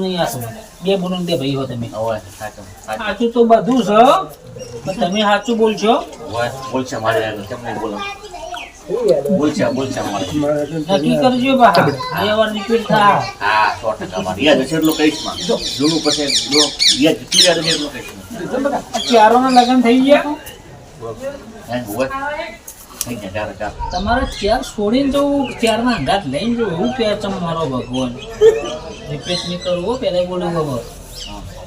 નહીં આ સમય બે બોલો દે ભાઈ હો તમે ઓય સાચું સાચું તો બધું છે પણ તમે સાચું બોલશો ઓય બોલશે મારે કેમ નહીં બોલો બોલશે મારે નક્કી કરજો બા બે વાર રિપીટ થા હા 100% મારે યાદ છે એટલું કહીશ માં જૂનું પછી જો યાદ જેટલું યાદ છે એટલું કહીશ ચારોના લગ્ન થઈ ગયા હે ઓય થઈ ગયા ચાર તમારે ચાર છોડીને જવું ચારના અંગાત લઈને જવું એવું કે ચમ મારો ભગવાન રિપીટ નહીં કરવું પહેલા બોલું ખબર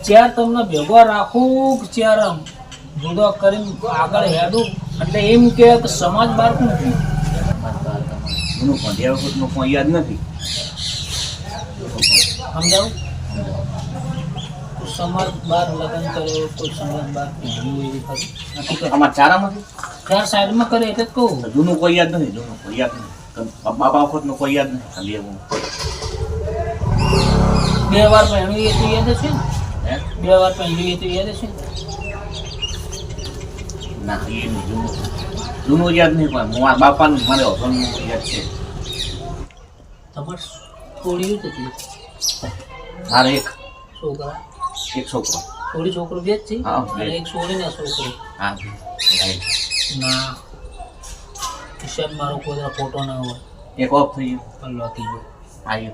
ચાર તમને ભેગો રાખું કે ચાર જુદો કરીને આગળ હેડું એટલે એમ કે સમાજ બહાર કોણ જૂનું પણ બે વખતનું પણ યાદ નથી સમજાવું સમાજ બહાર લગ્ન કર્યો કોઈ સમાજ બહાર પીધું એવી ખરી આમાં ચારામાંથી ચાર સાઈડમાં કરે એટલે જ કહું જૂનું કોઈ યાદ નથી બાપા વખતનું કોઈ યાદ નથી ખાલી એવું બે વાર પહેણ્યું એ તો યાદ છે ને હે બે વાર પહેણ્યું એ તો યાદ છે ને ના એ નહીં જૂનું યાદ નહીં પણ મારા બાપાનું મારે જૂનું યાદ છે તમારે છોડ્યું કેટલી મારે એક છોકરા છોકરો થોડી છોકરો બે જ છે હા, બે. અને એક છોડી ને છોકરો હા ના હિસાબ મારો કોઈ ફોટો ના હોય એક ઓફ થઈ ગયો લોકી ગયો હા એ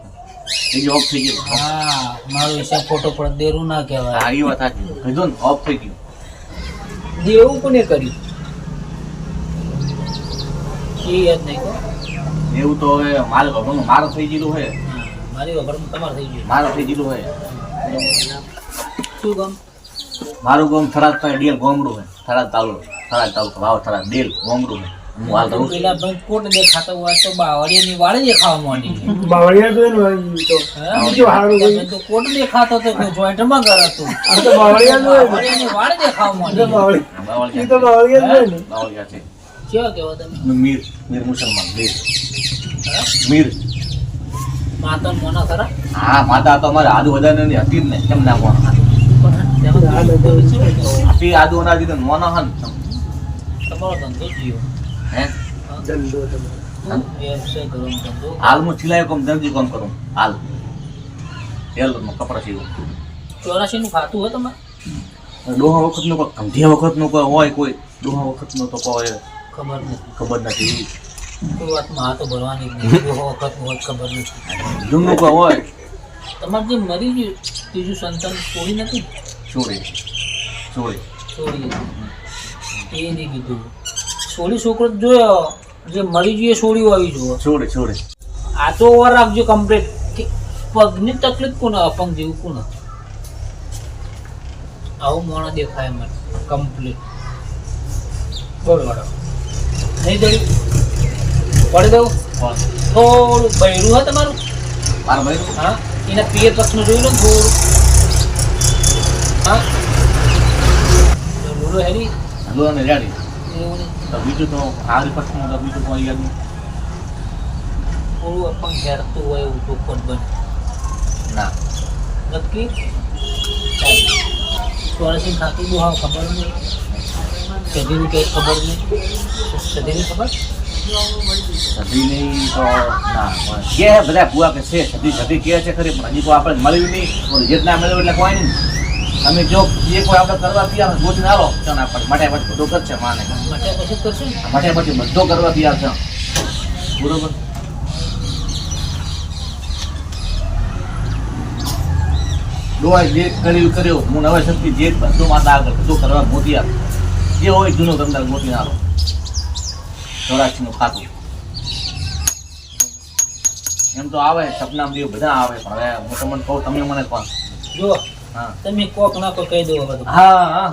બીજો ઓફ થઈ ગયો હા મારો હિસાબ ફોટો પર દેરું ના કહેવાય હા એ વાત સાચી કીધું ને ઓફ થઈ ગયું દેવું કોને કર્યું એ યાદ નહીં કહો એવું તો હવે મારે ઘરનું મારો થઈ ગયેલું હોય મારી વગરમાં તમારે થઈ ગયું મારો થઈ ગયેલું હોય શું ગમ મારું ગામ થરાદ પાસે ડેલ ગોમડું હોય થરાદ તાલુકો ભાવ થરાદ ડેલ ગોમડું હોય હું હાલ રહું છું. પેલા ભાઈ કોટ દેખાતો હોય તો બાવળિયાની વાળે દેખાવા માંડી બાવળિયા જોઈને વાળી તો હા? બીજું હારું તમે તો કોટ દેખાતો તો જોઈન્ટમાં કરાતો આ તો બાવળિયા જોઈને બાવળિયાની વાળે દેખાવા માંડી બાવળિયા એ બાવળિયા તો બાવળિયા જોઈને બાવળિયા છે કેવા કેવા તમે મીર મુસલમાન મીર માતા મોના ખરા હા માતા તો અમારે આદુ વધારે હતી જ ને કેમ ના મોના આપી આદુ ના દીધું મોના હન તમારો ધંધો જીવો હે ધંધો તમારો વ્યવસાય કરો ધંધો હાલ હું સિલાઈ કામ દરજી કામ કરું હાલ ટેલરમાં કપડા સીવું 84 નું ખાતું હોય તમારે ડોહા વખત નું કોઈ ગંધ્યા વખત નું કોઈ હોય કોઈ ડોહા વખત નું તો કોઈ ખબર નથી ખબર નથી કોઈ વાતમાં હાથો ભરવાની જ નહીં બહુ વખત હોય ખબર નથી જૂનું કોઈ હોય તમારે જે મરી ગયું ત્રીજું સંતાન છોડી નથી છોડી છોડી એ નહીં કીધું છોડી છોકરો જ જોયો જે મરી ગયું એ છોડી આવી જુઓ છોડે આ તો ઓવર રાખજો કમ્પ્લીટ કે પગની તકલીફ કોને અપંગ જેવું કોને આવું મોણો દેખાય મને કમ્પ્લીટ બોલ વાળો નહીં દડી પડી દઉં થોડું બૈરું હોય તમારું મારા ભાઈ હા એના પિયર પક્ષનું જોઈ લો ને થોડું હા લૂડો હેરી હલો ને રેડી એવું નહીં તો બીજું તો હારી પક્ષમાં તો બીજું કોઈ યાદ નહીં થોડું અપંગ હેરતું હોય એવું ચોખ્ખટ બને ના નક્કી ચોરાસી ખાતું બહુ હા ખબર નહીં સદીની કંઈ ખબર નહીં સદીની ખબર સધી નહીં તો ના કે બધા ભૂવા કે છે સધી કે છે ખરી પણ હજી તો આપણે મળ્યું નહીં રિજેક્ટ ના મળ્યું એટલે કોઈ નહીં અમે જો જે કોઈ આપણે કરવા તૈયાર ગોતી ના લો તો ના પડે માટે પછી બધું કરશે માને માટે પછી કરશે ને માટે પછી બધો કરવા તૈયાર છે બરોબર દોવાય જે કર્યો હું હવે શક્તિ જે બધું માતા આગળ બધું કરવા મોતી આપ જે હોય જૂનો ધંધા મોતી ના લો 84 નું ખાતું એમ તો આવે સપના દેવ બધા આવે પણ હવે હું તમને કહું તમે મને કહો જો હા તમે કોક ના કોઈ કહી દો બધું હા હા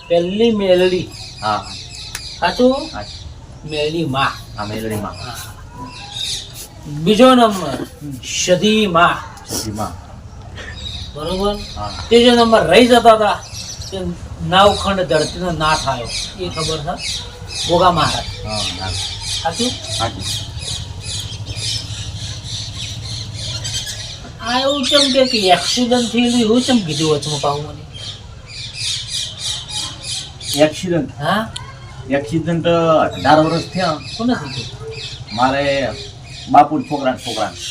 પહેલી મેલડી હા સાચું હા મેલડી માં હા મેલડીમાં બીજો નંબર સદી માં સદીમાં બરોબર હા ત્રીજો નંબર રહી જતા હતા કે નાવખંડ ધરતીનો ના થયો એ ખબર છે ભોગા મહારાજ હા હા સાચું સાચું આ એવું કેમ કે એક્સિડન્ટ થયેલું એવું કેમ કીધું વચમાં પાવું મને એક્સિડન્ટ 18 વર્ષ થયા કોને કીધું મારે બાપુ છોકરા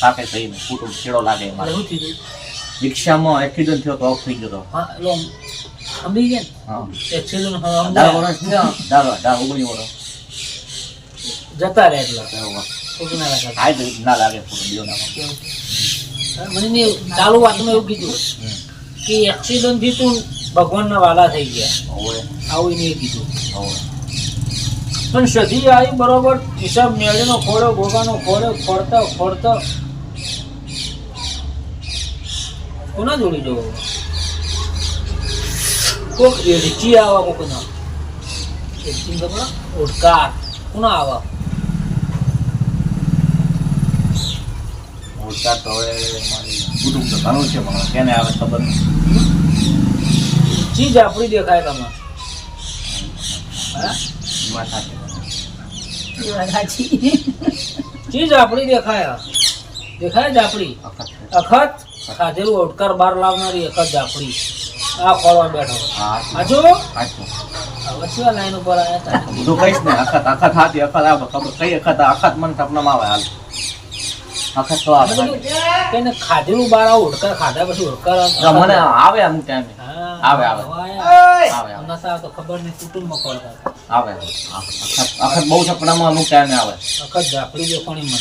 કાકે થઈને કુટુંબ છેડો લાગે મારે શું થયું રિક્ષામાં એક્સિડન્ટ થયો તો ઓફ થઈ ગયો તો હા એટલે સમજી ગયા હા ને એક્સિડન્ટ 18 વર્ષ થયા 19 વર્ષ જતા રહે એટલે બરોબર. ખોટું ના લાગે. આ જ ના લાગે પૂરું જીવનમાં. મને નહીં, ચાલુ વાતમાં એવું કીધું કે એક્સિડન્ટ થી તું ભગવાનના વાલા થઈ ગયા હવે આવું નહીં કીધું હવે પણ સધી આવી બરોબર હિસાબ મેળીનો ખોડો ગોગાનો ખોડો ખોડતો કોના જોડી જવો કોક રીચી આવા કોકના રીચી ખબર ઓડકાર કોના આવા ઓળખાર તો હવે મારી કુટુંબ તો ઘણું છે પણ કેને આવે ખબર નહીં. ચીજ આપણી દેખાય તમારે હા એમાં સાચી વાત. ચીજ આપણી દેખાય દેખાય જ આપણી અખત છે. અખત ખાધેલું ઓડકાર બાર લાવનારી અખત આપણી આ ખોળવા બેઠો હા આજો સાચું. વચ્ચે લાઈન ઉપર આવ્યા હતા બધું કહીશ ને અખત હાથી અખત આવે ખબર કઈ અખત મને સપનામાં આવે હાલ અખત તો આવે તેને ખાધેલું બાર આ ઓડકાર ખાધા પછી ઓડકાર મને આવે અમુક ટાઈમે આવે, આવે. આવે. તો ખબર નહીં કુટુંબમાં ખોળતા આવે અખત બહુ સપનામાં અમુક ટાઈમે આવે. અખત ઝાપડી દેખાણી મને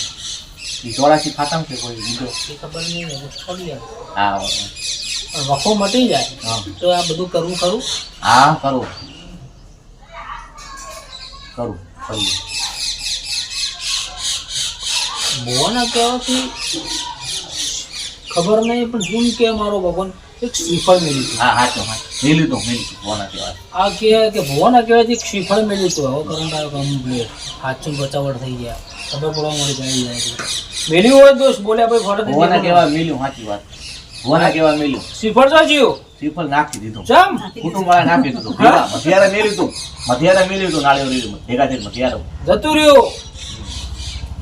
ઈ 84 ખાતા કે કોઈ બીજો એ ખબર નહીં હવે છોડી દે હા આવે. પણ વખો મટી જાય હા તો આ બધું કરવું ખરું હા કરું ભગવાન કહેવાથી ખબર નહીં પણ શું કે મારો ભગવાન એક શ્રીફળ મેળ્યું હતું. હા હાચું મેલ્યું તો કોના કહેવાય. આ કે ભગવાન કહેવાથી એક શ્રીફળ મેળ્યું હતું હવે કરંટ આવ્યો કમ્પ્લીટ સાચું બચાવટ થઈ ગયા ખબર પડવા મળી જાય મેળ્યું હોય દોષ બોલ્યા ભાઈ ફોટો કોના કહેવાય મેલ્યું સાચી વાત. કોના કહેવાય મેલ્યું શ્રીફળ તો જીવ શ્રીફળ નાખી દીધું ચમ કુટુંબ વાળા નાખી દીધું મધિયારે મેલ્યું હતું નાળિયેર રેડ્યું ભેગા થઈને મધિયારે જતું રહ્યું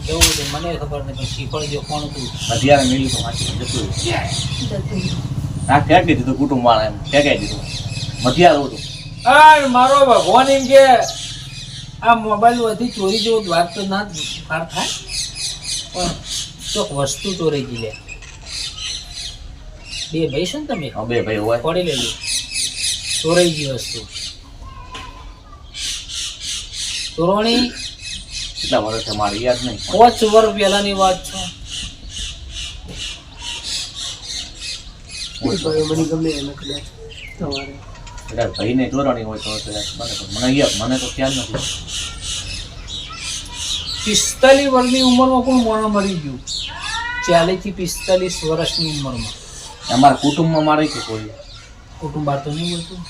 જવું છે મને ખબર નહીં પણ શ્રીફળ જો કોણ હતું મધિયારે મેલ્યું હતું સાચી વાત, જતું રહ્યું. ના ફેંકી દીધું કુટુંબ વાળા એમ ફેંકાઈ દીધું મધિયારે હતું. આ મારો ભગવાન એમ કે આ મોબાઈલ વધી ચોરી જેવો વાત તો ના પાર થાય પણ ચોક વસ્તુ ચોરી ગઈ લે બે ભાઈ છો ને તમે હા, બે ભાઈ હોય પડી લેલી ચોરાઈ ગઈ વસ્તુ ચોરવાણી કેટલા વર્ષ છે મારે યાદ નહીં 5 વર્ષ પહેલાની વાત છે મને ગમે એને કદાચ તમારે કદાચ ભાઈને ચોરવાની હોય તો કદાચ મને તો ખ્યાલ નથી. 45 વર્ષની ઉંમરમાં કોણ મોણા મરી ગયું 40 થી 45 વર્ષની ઉંમરમાં અમારા કુટુંબમાં મારે કે કોઈ કુટુંબ બહાર તો નહીં બોલતું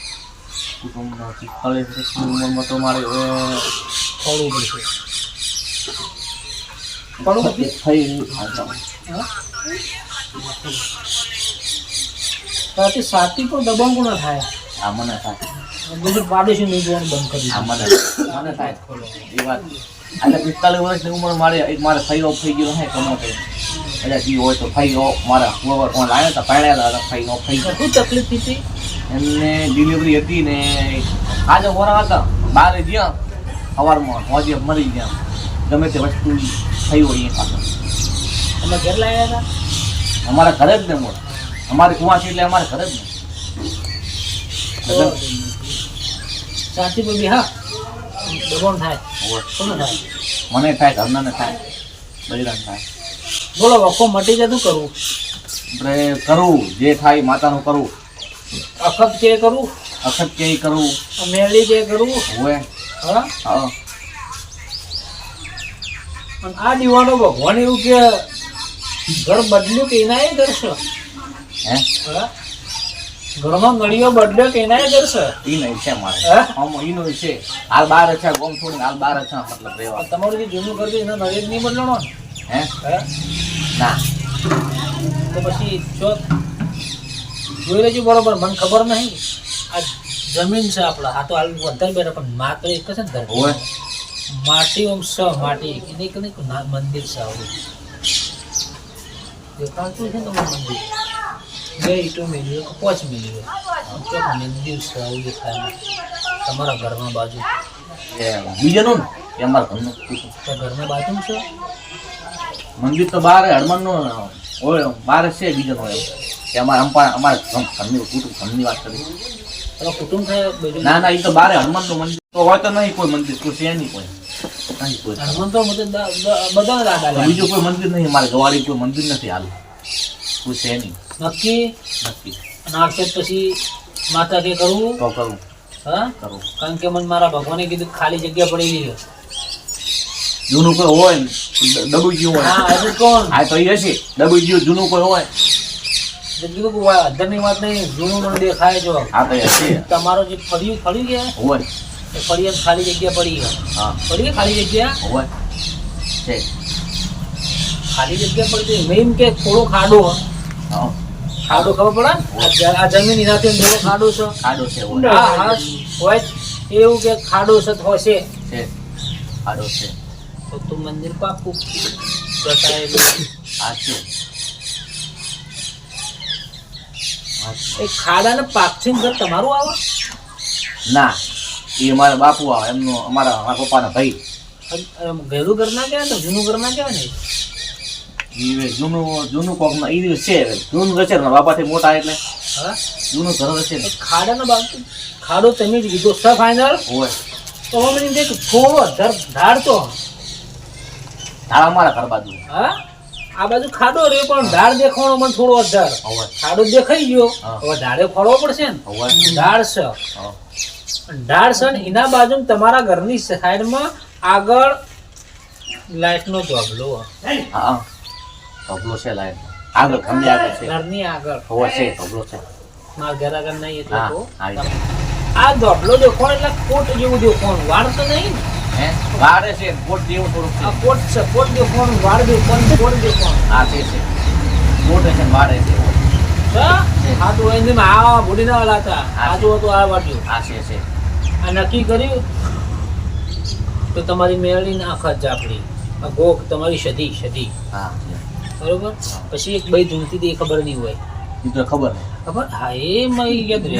કુટુંબમાં 45 વર્ષની ઉંમરમાં તો મારે હવે ખોડવું પડશે ખોડવું પડશે થઈ હા? ત્યાંથી સાથી પણ દબાણ કોના થાય આ મને થાય બધું પાડોશી નહીં જોવાનું બંધ કરી આ દીધું. મને થાય એ વાત એટલે 45 વર્ષની ઉંમર મારે એક મારે ફઈ ઓફ થઈ ગયો હે કમો થઈ એટલે જી હોય તો ફઈ ઓફ મારા કુવા કોણ લાવ્યા હતા પાડ્યા હતા ફઈ ઓફ થઈ ગયો. શું તકલીફ થઈ હતી એમને ડિલિવરી હતી ને આજે હોરા હતા બહાર જ્યાં સવારમાં હોજે મરી ગયા ગમે તે વસ્તુ થઈ હોય એ પાછળ તમે ઘેર લાવ્યા હતા અમારા ઘરે જ ને મોડા અમારે કુવા છે એટલે અમારે ઘરે જ ને તો સાથી બબી હા દબાણ થાય હોવે. કોને થાય મને થાય ઘરનાને થાય બૈરાને થાય બોલો વખો મટી જતું કરવું આપણે કરવું જે થાય માતાનું કરવું અખત કે કરવું અખત કે કરવું મેળી કે કરવું હોય હા હા અને આ દીવાનો ભગવાન એવું કે ઘર બદલ્યું કે એના ઘર છે હે હા ઘરમાં નળીઓ બદલ્યો કે એના ઘર છે ઈ નહીં છે મારે હે? આમ ઈનો છે હાલ 12 છે ગોમ છોડીને હાલ 12 છે મતલબ રહેવા તમારું જે જૂનું ઘર છે એના નળી જ નહીં બદલવાનો ને? હે હે ના તો પછી જો જોઈ લેજો બરોબર મને ખબર નહીં આ જમીન છે આપણા આ તો હાલ વધારે બેઠા પણ માં તો એક છે ને ધરતી હોય માટી ઓમ સ માટી નહીં કે નહીં મંદિર છે આવું દેખાતું છે ને તમારું મંદિર 2 ઈંટો મેળવી 5 મેળવી ચોક મંદિર છે આવું દેખાય તમારા ઘરમાં બાજુ એ બીજાનું ને એ અમારા ઘરનું કુટુંબ. તો ઘરમાં બાજુ છે મંદિર તો બાર હનુમાનનું હોય બાર છે બીજો હોય કે અમારા ઘરની ઘરની વાત કરી પેલો કુટુંબ થાય બધું. ના એ તો બારે હનુમાનનું મંદિર તો હોય તો નહીં કોઈ મંદિર કોઈ છે નહીં કોઈ નહીં કોઈ હનુમાન તો બધે બધા દાદા તો બીજું કોઈ મંદિર નહીં મારે ગવાડી કોઈ મંદિર નથી હાલ કોઈ છે નહીં નક્કી. નક્કી અને આ વખતે પછી માતા કે કરવું તો કરું હા કરું કારણ કે મને મારા ભગવાને કીધું ખાલી જગ્યા પડેલી છે. જૂનું કોઈ હોય ને ડબુઈ ગયું હોય હા હજુ કોણ હા તો એ હશે ડબુઈ ગયું જૂનું કોઈ હોય કીધું કે અંદરની વાત નહીં જૂનું મને દેખાય જો હા તો એ હશે તમારો જે ફળ્યું ગયા હોય એ ફળી એમ ખાલી જગ્યા પડી છે. હા પડી ગઈ ખાલી જગ્યા હોય છે ખાલી જગ્યા પડી ગઈ મેં કે થોડો ખાડો હા ખાડો ખબર પડે આ જમીન એનાથી થોડો ખાડો છે. ખાડો છે હોય હા હા હોય એવું કે ખાડો છે તો હશે છે ખાડો છે તો તું મંદિર પાકું બતાવેલું. આ છે એ ખાડાને પાકથી ઘર તમારું આવે ના એ અમારા બાપુ આવે એમનો અમારા પપ્પાના ભાઈ ઘેરું ઘર ના કહેવાય ને જૂનું ઘર ના કહેવાય ને એ જૂનું કોક એ છે જૂનું ઘર છે ને બાપાથી મોટા એટલે હા જૂનું ઘર છે ને ખાડાનો બાજુ ખાડો તમે જ કીધો છે ફાઈનલ હોય તો હવે મને દેખ થોડો ધાડતો તારા અમારા ઘર બાજુ હા આ બાજુ ખાડો રે પણ ધાડ દેખાવાનો મને થોડો અધાર હોય ખાડો દેખાઈ ગયો હા. હવે ધાડે ફળવો પડશે ને હોય ધાડ છે હા ઢાળ છે ને એના બાજુ તમારા ઘરની સાઈડમાં આગળ લાઈટનો ધોબલો હા ઢોબલો છે લાઈન આગળ ઘરની આગળ છે ઘરની આગળ હોય છે ઢોબલો છે મારા ઘર આગળ નહીં એટલે હા, તો આવી આ ધોબલો દેખો એટલે કોટ જેવું દેખવાનું વાળ તો નહીં ને. હે વાડે છે કોટ જેવું થોડુંક આ છે કોટ છે કોટ દેખવાનું વાળ દેખવાનું કોટ દેખવાનું આ છે મોટે છે ને વાડે છે હા આ તો એને આ બુડી ના વાળા હતા હા. આ જો તો આ વાટ્યું આ છે આ નક્કી કર્યું તો તમારી મેળવી નાખત જાપડી આ ગોખ તમારી સધી હા બરોબર પછી એક ભાઈ ધૂમતી હતી એ ખબર નહીં હોય એ તો ખબર નહીં ખબર હા એ મય યાદ રહે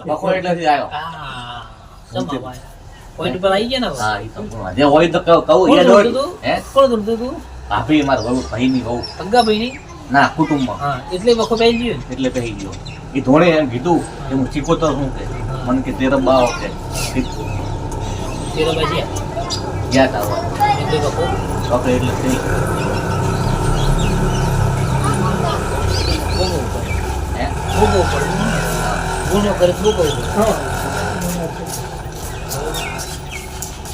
બખો એટલેથી આવ્યો હા સમાવાય પોઈન્ટ પર આવી ગયા ને હવે. હા એ તો પણ જે હોય તો કહું કોણ યાદ ધૂમતું હોય હતું? હે કોણ ધૂમતું હતું? ભાભી મારા વહુ ભાઈની વહુ અગ્ગા ભાઈની? ના કુટુંબમાં હા એટલે વખો પહેરી ગયું ને. એટલે કહી ગયો એ ધોણે એમ કીધું કે હું ચીકોતર શું કે મને કે તેરા બાવ કે કીધું તેરા બાજી યાદ આવવા એટલે વખો ચોકે એટલે થઈ ભોગવવું પડે. હે ભોગવવું પડે. ગુનો કરે તો ભોગવવું પડે.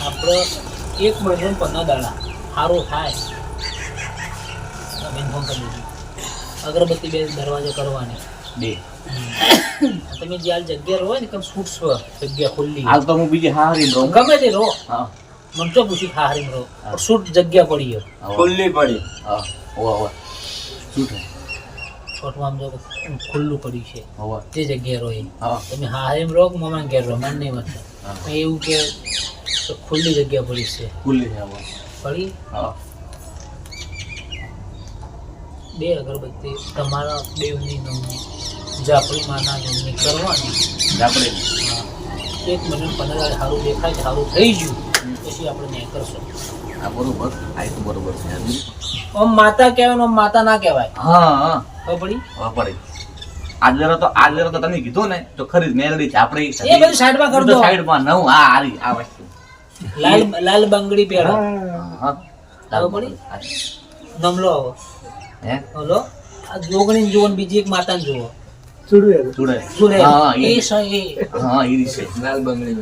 આપણે એક મહિનો 15 દાડા સારું થાય તમે ફોન કરી દીધું અગરબત્તી બે દરવાજો કરવાની બે તમે જે હાલ જગ્યા રહો ને કેમ છૂટશો જગ્યા ખુલ્લી હાલ તો હું બીજી હારી રહું ગમે તે રહો હા મને તો પૂછી હારી રહો પણ છૂટ જગ્યા પડી છે ખુલ્લી પડી હા હોવા છૂટ છોટમાં આમ જો ખુલ્લું પડ્યું છે હોવા તે જગ્યા રહો એ હા તમે હારીમ રહો કે મમાન ઘેર રહો મને નહીં વાત હા. એવું કે તો ખુલ્લી જગ્યા પડી છે ખુલ્લી છે હોવા પડી હા બે અગરબત્તી તમારા દેવની નમની જાપડી માના નમની કરવાની આપણે હા. એક મહિને 15 દાડે સારું દેખાય છે સારું થઈ ગયું પછી આપણે ન્યાય કરશું આ બરોબર આ તો બરોબર છે આમ માતા કહેવાય ને આમ માતા ના કહેવાય હા હા ખબર પડી હવે પડી આજલેરો તો તમે કીધું ને તો ખરી જ મેલડી છે આપણે એ બધું સાઈડમાં કરી દો સાઈડમાં નવ આ હારી આ વસ્તુ લાલ બંગડી પહેરો હા ખબર પડી નમલો આવો હે હલો આ જોગણી જુઓ ને બીજી એક માતાને જુઓ ચૂડવે જોડે શું રે હા એ એ સહી હા એ છે લાલ બંગડી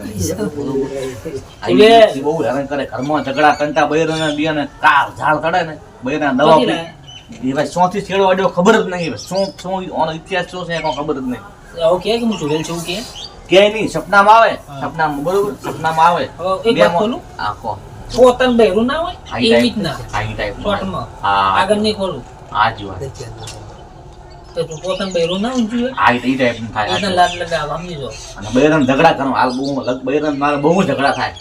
એ બહુ હેરાન કરે ઘરમાં ઝઘડા કંટા બૈરાના બિયાને કાળ ઝાડ કાઢે ને બૈરા દવા પછી પી એ ભાઈ સોથી છેડો વાડ્યો ખબર જ નહીં શું શું ઓનો ઇતિહાસ શું છે એ કોઈ ખબર જ નહીં આવું કે હું જોડેલ છું કે ક્યાંય નહીં સપનામાં આવે હા. સપનામાં બરોબર સપનામાં આવે હવે એક વાત ખોલું આ કો પોતાનું બહેરું ના હોય આ એવી જ ના આ ટાઈપ શોર્ટમાં હા આગળ નહીં ખોલું આ જ વાત તો તું પોતાનું બહેરું ના ઊંચું હોય આ ટાઈપ નું થાય એને લાડ લગાવવા સમજી જો અને બૈરાન ઝઘડા કરો હાલ બહુ બૈરાન મારે બહુ ઝઘડા થાય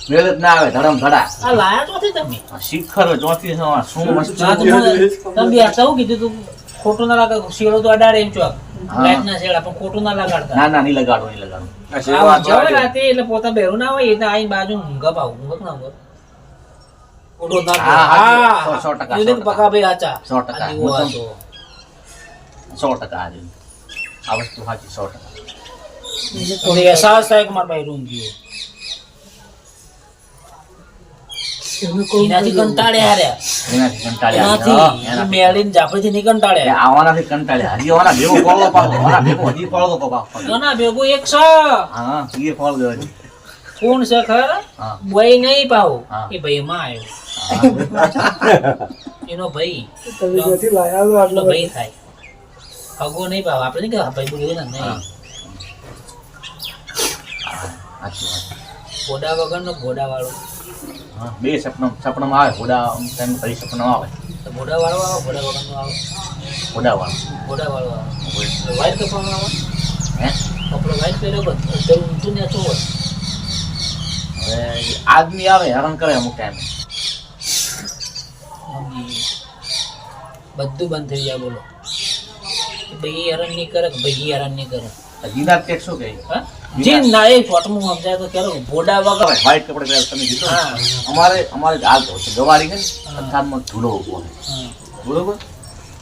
મેળ જ ના આવે ધડમ ધડા આ લાયા તો નથી તમે આ શિખર ચોથી શું મસ્ત આ તો તમે બે આવું કીધું તું ખોટું ના લાગે શેડો તો અડાડે એમ ચોક લાઈટ ના શેડા પણ ખોટું ના લગાડતા ના ના નહીં લગાડો નહીં લગાડો આ જવા રાતે એટલે પોતા બહેરું ના હોય એટલે આઈને બાજુ ઊંઘપ આવું ઊંઘપ ના ઊંઘપ ઓડો ના હા, હા, હા 100%, એને પકાભાઈ આચા 100%. આ દીવો હતો. 100% આજે આ વસ્તુ સાચી 100%. મને અહેસાસ થાય કે મારા ભાઈ રૂમ ગયો એનાથી કંટાળ્યા હાર્યા એનાથી કંટાળ્યા એનાથી એનાથી. મેળીને જાફરીથી નહીં એટલે કંટાળ્યા આવવાનાથી કંટાળ્યા હજી આવવાના ભેગો ફળો પાડો આવવાના ભેગો હજી ફળો તો પાડો. એના ભેગું એક છે હા એ ફળ ગયો હજી. કોણ છે ખબર હા ભાઈ નહીં પાહો હા. એ ભાઈ માં આવ્યો એનો ભાઈ તમે જ્યાંથી લાયા છો એટલો આટલો ભાઈ થાય અગો નહીં પાહો આપણે નહીં કે ભાઈ બોલ્યો ને હા. નહીં સાચી વાત. ઘોડા વગરનો ઘોડા વાળો હા બે સપનામાં આવે ઘોડા ટાઈમ ફરી સપનામાં આવે તો ઘોડા વાળો આવે ઘોડા વગરનો આવે ઘોડાવાળો. ઘોડા વાળો આવે વ્હાઈટ કપડામાં આવે હે કપડો વ્હાઈટ પહેર્યો બધું ઊંચું નેચું હોય હવે આદમી આવે હેરાન કરે અમુક ટાઈમે. સમજી. બધું બંધ થઈ જાય બોલો કે ભાઈ હેરાન નહીં કરે કે ભાઈ હેરાન નહીં કરે જીનાત ટેક શું કહે હા જી ના એ ફોટોમાં સમજાય તો ક્યારે ઘોડા વગર વ્હાઈટ કપડે પહેરે તમે કીધું ને. હા. અમારે હાલ તો છે ગવારી છે ને હા. અથાણમાં ધૂલો ઊભો હોય હા. બરોબર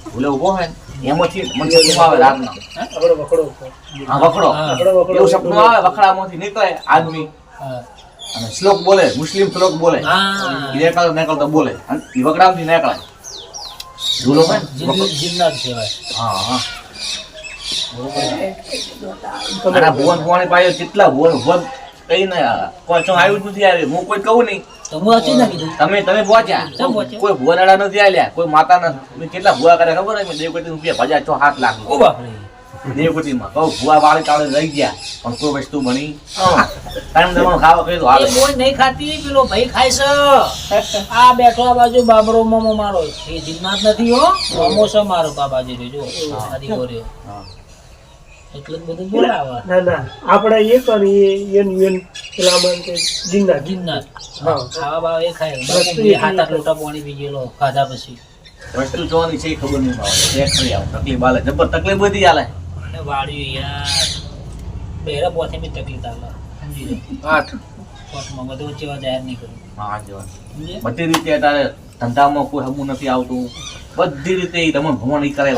ધૂલો ઊભો હોય ને એમાંથી મને સપનું આવે રાતના આપણો વખડો ઉપર. હા વખડો હા. એવું સપનું આવે વખડામાંથી નીકળે આદમી હા. અને શ્લોક બોલે મુસ્લિમ શ્લોક બોલે હા. એ નીકળતો બોલે અને એ વગડામાંથી નીકળે ધૂલો હોય ને વખડો. જીવનાર કહેવાય હા હા અને ભુવન ભુવાણી પાયો કેટલા ભુવન કઈ ને કોઈ ચો આવ્યું જ નથી આવ્યું હું કોઈ કહું નહીં તો હું વાંચી ના કીધું તમે પહોંચ્યા ચમ પહોંચ્યા? કોઈ ભુવનાડા નથી આલ્યા કોઈ માતા નથી કેટલા ભુવા કરે ખબર હે? મેં દેવગતિ રૂપિયા ભજા 7 લાખ ઓ બાપરે દેવગતિમાં કહું ભુવા વાળી તાળે લઈ ગયા પણ કોઈ વસ્તુ બની ટાઈમ દવાનું ખાવા કહી તો એ હાલે બોય નહીં ખાતી પેલો ભાઈ ખાય છે આ બેઠો આ બાજુ બાબરો મોમો મારો એ જીવનાર નથી હો મોમો છે મારો આ બાજુ જો આદિ ગોરે હા. એટલું જ બધું બોલાવા ના ના આપણે એ કરીએ એન પેલા માન કે જીન્ના જીવનાર હા. ખાવા બાવા એ ખાય બાપુ બે હાથ આટ લોટા પાણી પી ગયેલો ખાધા પછી વસ્તુ જોવાની છે એ ખબર નહીં આવે એક ખરી આવે તકલીફ હાલે જબર તકલીફ બધી હાલે અને વાળ્યું યાર બેરા પોતે બી તકલીફ આવે સમજી લો 8 કોર્ટમાં બધું વચ્ચે જાહેર નહીં કર્યું હા જવાન સમજે બધી રીતે અત્યારે ધંધામાં કોઈ હમું નથી આવતું બધી રીતે ઈ તમને ભમણ ઈ કરે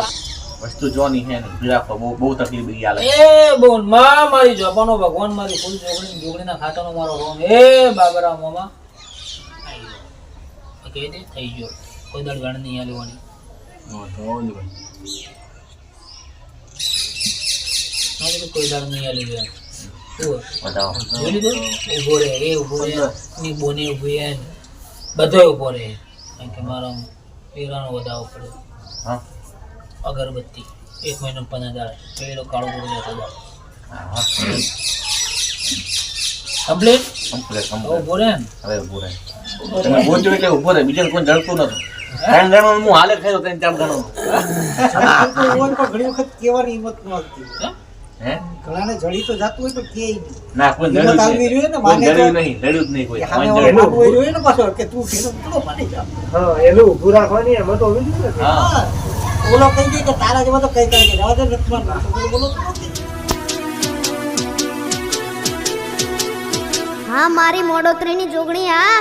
વસ્તુ જોવાની છે ને બિરાકો બહુ તકલીફ ઈ હાલે એ બોન માં મારી જવાનો ભગવાન મારી ફૂલ જોગણીના ખાતાનો મારો રોમ એ બાબરા મોમાં કહી દે થઈ ગયો કોઈ દળ ગણ નહીં લેવાની કોઈ દળ નહીં લેવી શું બતાવો જોઈ લીધું ઉભો રહે એ ઉભો રહે ની બોને ઉભી રહે બધો ઉભો રહે કારણ કે મારો પેરાનો વધાવો પડ્યો હા અગરબત્તી 1 મહિનો 15 પેલો કાળો ગોળો જતો જાય હા કમ્પ્લીટ કમ્પ્લીટ ઉભો રહે ને હવે ઉભો રહે તમે બોલજો એટલે ઉભો રહે બીજાને કોઈ જડતું નથી ત્રણ ગણવાનું હું હાલે ખાયો ત્રણ ચાર ગણવાનું ઘણી વખત કેવાની હિંમત ન હતી હે ઘણાને જડી તો જાતું હોય પણ કે નહીં. ના કોઈ હિંમત આવવી જોઈએ ને, માને તો- જડ્યું નહીં જડ્યું જ નહીં કોઈ કે સામે કોઈ વાળો જડ્યું. બાપુ હોય જોઈએ ને પાછો કે તું ઠેલો ઠેલો માની જા. હા એનું ઊભું રાખવાની એમાં તો હોવી જોઈએ ને. હા હા. ઓલો કહી દે કે તારા જેવા તો કઈ કઈ જવા દે નથી માનવું. તો પેલો બોલો તો નથી. હા મારી મોડોતરીની જોગણી આ